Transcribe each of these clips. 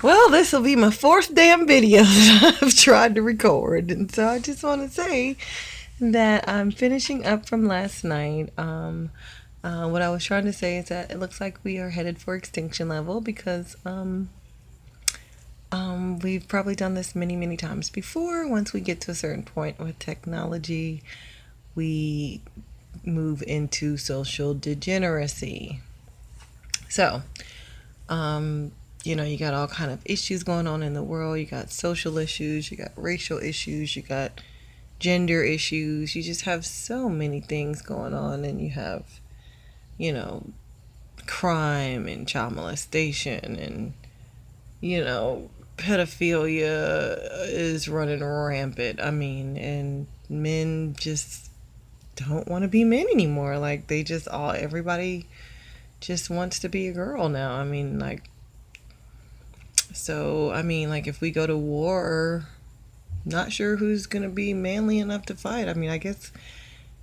Well, this will be my fourth damn video that I've tried to record. And so I just want to say that I'm finishing up from last night. What I was trying to say is that it looks like we are headed for extinction level because we've probably done this many, many times before. Once we get to a certain point with technology, we move into social degeneracy. So, you got all kind of issues going on in the world. You got social issues, you got racial issues, you got gender issues. You just have so many things going on, and you have, you know, crime and child molestation, and pedophilia is running rampant. I mean, and men just don't want to be men anymore. Like they just all everybody just wants to be a girl now. I mean, like if we go to war, not sure who's gonna be manly enough to fight. I mean, I guess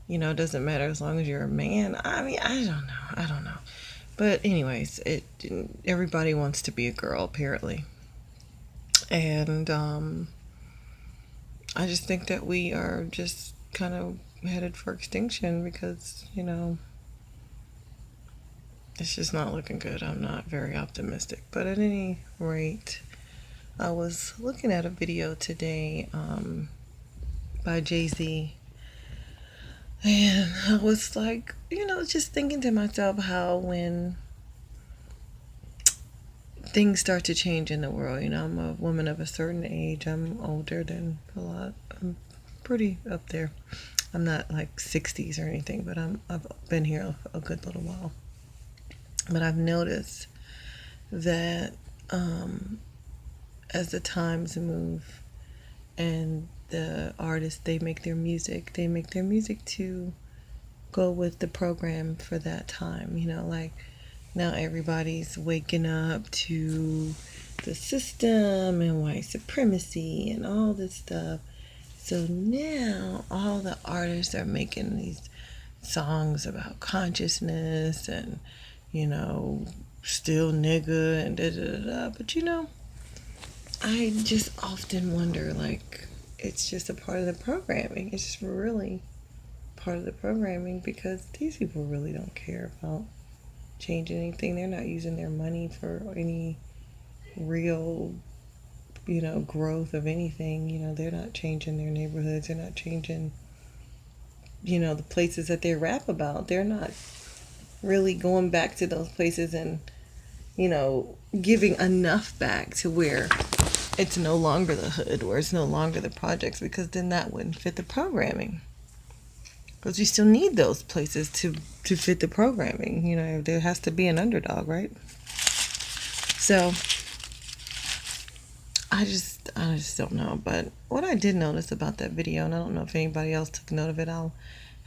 it doesn't matter as long as you're a man. I mean, I don't know. But anyways, everybody wants to be a girl apparently, and I just think that we are just kind of headed for extinction because it's just not looking good. I'm not very optimistic, but at any rate, I was looking at a video today by Jay-Z, and I was like, just thinking to myself how when things start to change in the world, I'm a woman of a certain age. I'm older than a lot. I'm pretty up there. I'm not like 60s or anything, but I've been here a good little while. But I've noticed that as the times move and the artists they make their music to go with the program for that time. Like now everybody's waking up to the system and white supremacy and all this stuff. So now all the artists are making these songs about consciousness and still nigga and da da da. But I just often wonder, like, it's just a part of the programming. It's just really part of the programming because these people really don't care about changing anything. They're not using their money for any real, growth of anything. They're not changing their neighborhoods. They're not changing, the places that they rap about. They're not really going back to those places and, giving enough back to where it's no longer the hood, where it's no longer the projects, because then that wouldn't fit the programming. Because you still need those places to fit the programming. There has to be an underdog, right? So I just don't know. But what I did notice about that video, and I don't know if anybody else took note of it, I'll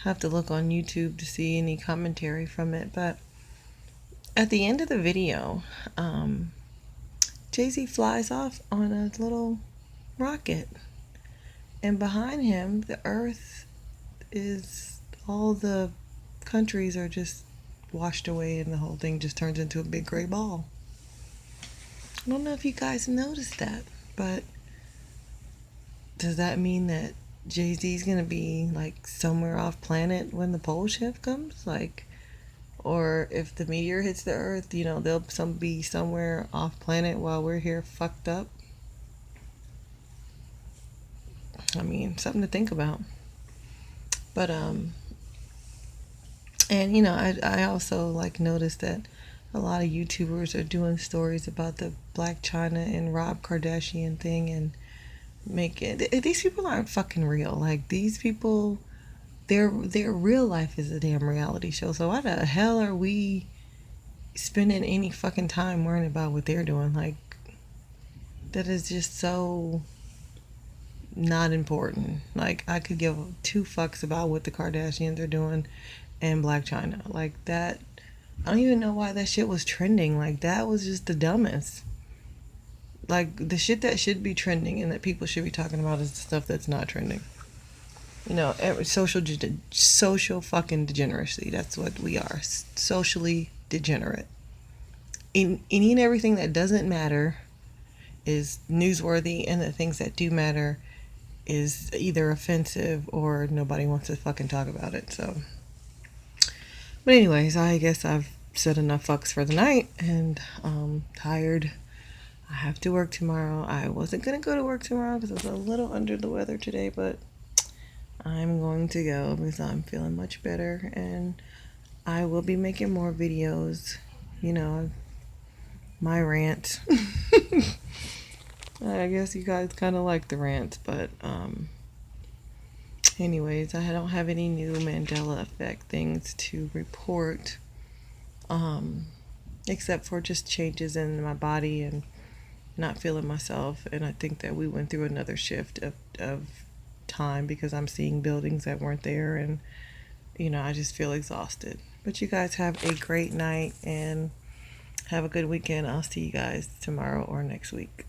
have to look on YouTube to see any commentary from it. But at the end of the video, Jay-Z flies off on a little rocket. And behind him, the earth is, all the countries are just washed away and the whole thing just turns into a big gray ball. I don't know if you guys noticed that, but does that mean that Jay-Z's gonna be like somewhere off planet when the pole shift comes? Like, or if the meteor hits the earth, they'll be somewhere off planet while we're here fucked up. I mean, something to think about. But and I also like noticed that a lot of YouTubers are doing stories about the Black China and Rob Kardashian thing and making these people aren't fucking real. Like these people, their real life is a damn reality show. So why the hell are we spending any fucking time worrying about what they're doing? Like that is just so not important. Like I could give two fucks about what the Kardashians are doing and Black China. Like that, I don't even know why that shit was trending. Like that was just the dumbest. Like the shit that should be trending and that people should be talking about is the stuff that's not trending. Social fucking degeneracy. That's what we are. Socially degenerate. In any and everything that doesn't matter is newsworthy and the things that do matter is either offensive or nobody wants to fucking talk about it. So, but anyways, I guess I've said enough fucks for the night, and tired. I have to work tomorrow. I wasn't gonna go to work tomorrow because I was a little under the weather today, but I'm going to go because I'm feeling much better, and I will be making more videos. You know, my rant. I guess you guys kind of like the rant, but anyways, I don't have any new Mandela effect things to report, except for just changes in my body and not feeling myself. And I think that we went through another shift of time because I'm seeing buildings that weren't there, and I just feel exhausted. But you guys have a great night and have a good weekend. I'll see you guys tomorrow or next week.